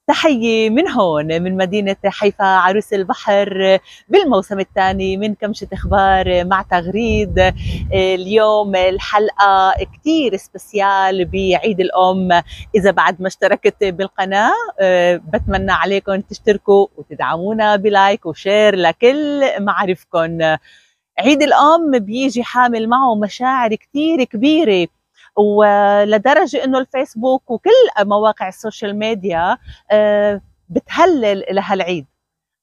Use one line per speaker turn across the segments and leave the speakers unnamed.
تحية من هون من مدينة حيفا عروس البحر بالموسم الثاني من كمشة إخبار مع تغريد. اليوم الحلقة كتير سبيسيال بعيد الأم. إذا بعد ما اشتركت بالقناة بتمنى عليكم تشتركوا وتدعمونا بلايك وشير لكل معارفكم. عيد الأم بيجي حامل معه مشاعر كتير كبيرة، ولدرجة انه الفيسبوك وكل مواقع السوشيال ميديا بتهلل لهالعيد.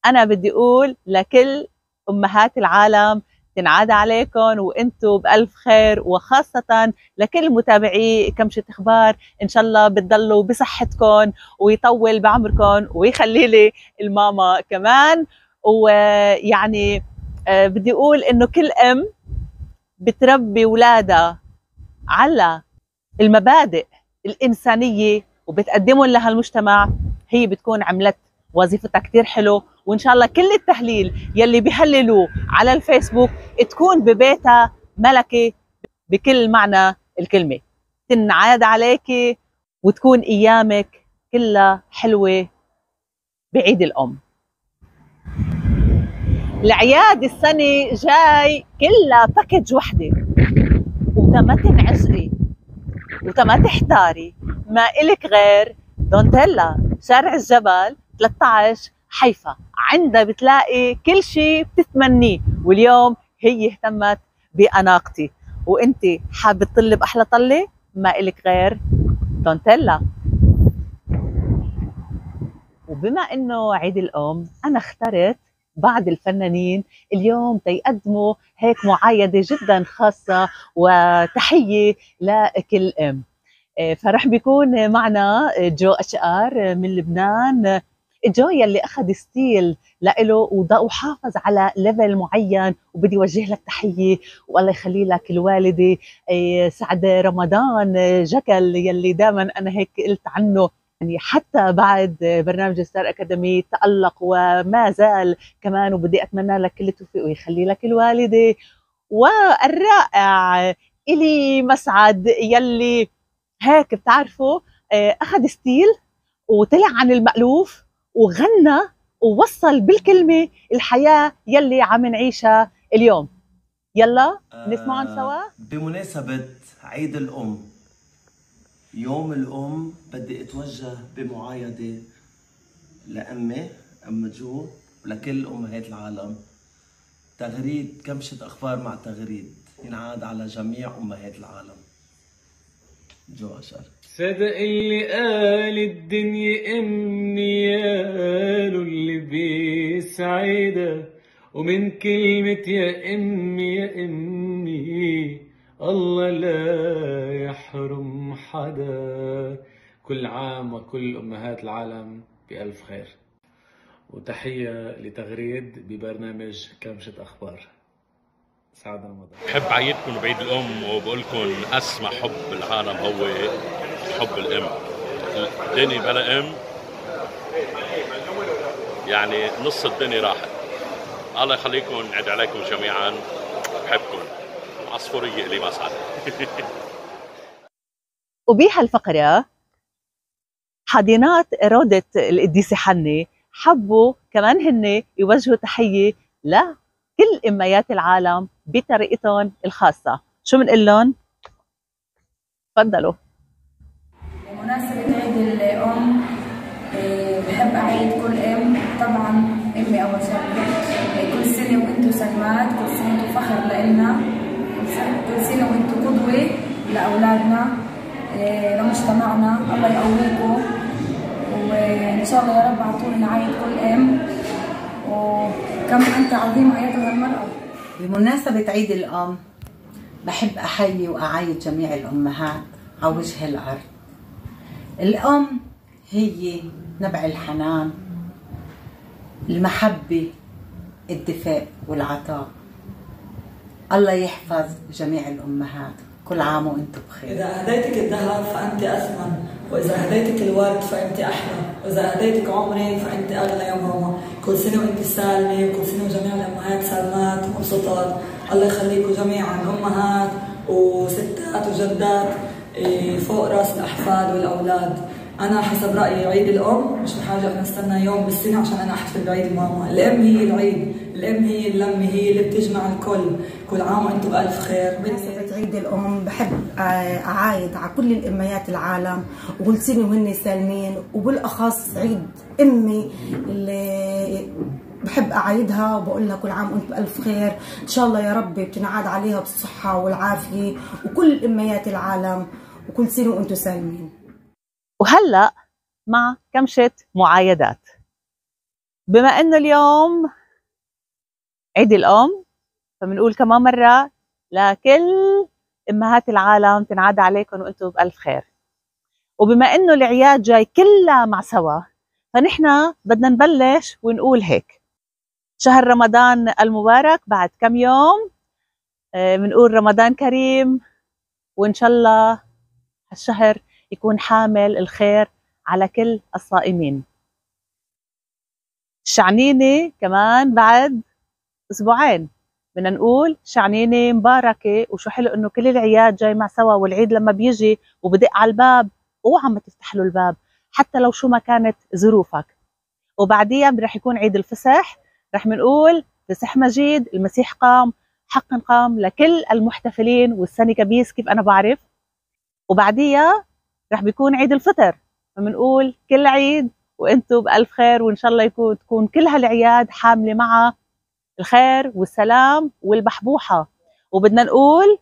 انا بدي اقول لكل امهات العالم تنعاد عليكم وانتم بالف خير، وخاصة لكل متابعي كمشة اخبار ان شاء الله بتضلوا بصحتكم ويطول بعمركم ويخلي لي الماما كمان. ويعني بدي اقول انه كل ام بتربي اولادها على المبادئ الإنسانية وبتقدمهم لها المجتمع، هي بتكون عملت وظيفتها كتير حلو. وإن شاء الله كل التهليل يلي بيهللوه على الفيسبوك تكون ببيتها ملكة بكل معنى الكلمة، تنعاد عليكي وتكون أيامك كلها حلوة بعيد الأم. العياد السنة جاي كلها باكج وحدة، وتما تنعزقي وتما تحتاري ما إلك غير دونتيلا شارع الجبل 13 حيفا، عندها بتلاقي كل شيء بتتمنيه. واليوم هي اهتمت بأناقتي، وانت حابة تطلي بأحلى طلة ما إلك غير دونتيلا. وبما انه عيد الأم انا اخترت بعض الفنانين اليوم تيقدموا هيك معايدة جدا خاصة وتحية لكل ام. فرح بيكون معنا جو اشقر من لبنان. جو يلي اخذ ستيل لإله وحافظ على ليفل معين، وبدي اوجه لك تحيه والله يخلي لك الوالده سعد رمضان جكل يلي دائما انا هيك قلت عنه، يعني حتى بعد برنامج ستار اكاديمي تألق وما زال كمان. وبدي اتمنى لك كل التوفيق ويخلي لك الوالده. والرائع الي مسعد يلي هيك بتعرفوا اخذ ستيل وطلع عن المألوف وغنى ووصل بالكلمة الحياة يلي عم نعيشها اليوم. يلا نسمعهم سوا.
بمناسبة عيد الأم، يوم الأم، بدي اتوجه بمعايدة لأمي أم جو ولكل أمهات العالم. تغريد كمشة أخبار مع تغريد ينعاد على جميع أمهات العالم. جو أشقر.
صدق اللي قال الدنيا امي، قالوا اللي بيسعدها، ومن كلمة يا امي يا امي الله لا يحرم حدا. كل عام وكل امهات العالم بألف خير، وتحية لتغريد ببرنامج كمشة اخبار. سعد رمضان.
بحب عيدكم بعيد الأم وبقول لكم أسمى حب العالم هو حب الأم. الدنيا بلا أم يعني نص الدنيا راحت. الله يخليكم، نعد عليكم جميعا، بحبكم. عصفورية إلي مسعد.
وبهالفقرة حاضنات رودة القديسة حنة حبوا كمان هن يوجهوا تحية لكل أميات العالم بطريقتهم الخاصة. شو بنقول لهم؟ تفضلوا.
بمناسبة عيد الأم بحب أعيد كل أم، طبعا أمي أول شيء. كل سنة وأنتم سلامات، كل سنة وأنتم فخر لإلنا، كل سنة وأنتم قدوة لأولادنا لمجتمعنا. الله يقويكم، وإن شاء الله يا رب أعطونا نعيد كل أم، وكم أنت عظيمة أيتها المرأة.
بمناسبة عيد الأم بحب أحيي وأعيد جميع الأمهات على وجه الأرض. الأم هي نبع الحنان، المحبة، الدفاء والعطاء. الله يحفظ جميع الأمهات، كل عام وأنتم بخير.
إذا أهديتك الذهب فأنت أثمن، وإذا أهديتك الورد فأنت أحلى، وإذا أهديتك عمرك فأنت أغلى يا ماما. كل سنة وأنت سالمة، وكل سنة وجميع الأمهات سالمات ومبسوطات. الله يخليكم جميعا أمهات وستات وجدات فوق رأس الأحفاد والأولاد. انا حسب رايي عيد الام مش بحاجه اني استنى يوم بالسنه عشان انا احتفل بعيد ماما. الام هي العيد، الام هي اللمه، هي اللي بتجمع الكل. كل عام وانتم بالف خير.
بمناسبة عيد الام بحب اعايد على كل الاميات العالم وكل سنه وهن سالمين، وبالاخص عيد امي اللي بحب اعايدها وبقول لها كل عام وانت بالف خير، ان شاء الله يا رب بتنعاد عليها بالصحه والعافيه، وكل اميات العالم وكل سنه وانتم سالمين.
وهلا مع كمشة معايدات. بما انه اليوم عيد الام، فبنقول كمان مرة لكل امهات العالم تنعاد عليكم وانتم بألف خير. وبما انه العياد جاي كلها مع سوا، فنحن بدنا نبلش ونقول هيك: شهر رمضان المبارك بعد كم يوم، بنقول رمضان كريم، وان شاء الله هالشهر يكون حامل الخير على كل الصائمين. شعنينة كمان بعد اسبوعين، بدنا نقول شعنينة مباركة، وشو حلو انه كل العياد جاي مع سوا، والعيد لما بيجي وبدق على الباب اوعى ما تفتح له الباب حتى لو شو ما كانت ظروفك. وبعديها رح يكون عيد الفصح، رح بنقول فصح مجيد، المسيح قام، حقا قام لكل المحتفلين، والسنة كبيس كيف انا بعرف. وبعديها رح بيكون عيد الفطر، فبنقول كل عيد وانتم بألف خير، وان شاء الله تكون كل هالعياد حاملة معها الخير والسلام والبحبوحة. وبدنا نقول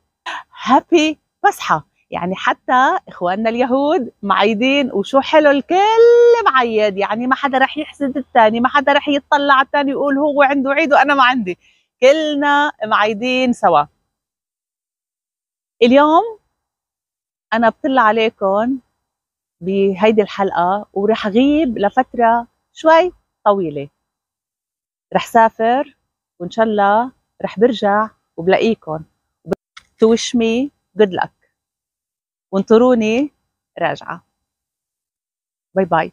هابي فسحة، يعني حتى اخواننا اليهود معيدين، وشو حلو الكل معيد، يعني ما حدا رح يحسد الثاني، ما حدا رح يطلع على الثاني يقول هو عنده عيد وانا ما عندي، كلنا معيدين سوا. اليوم انا بطلع عليكم بهيدي الحلقة ورح غيب لفترة شوي طويلة، رح سافر وإن شاء الله رح برجع وبلاقيكم. to wish me good luck، وانطروني راجعة. باي باي.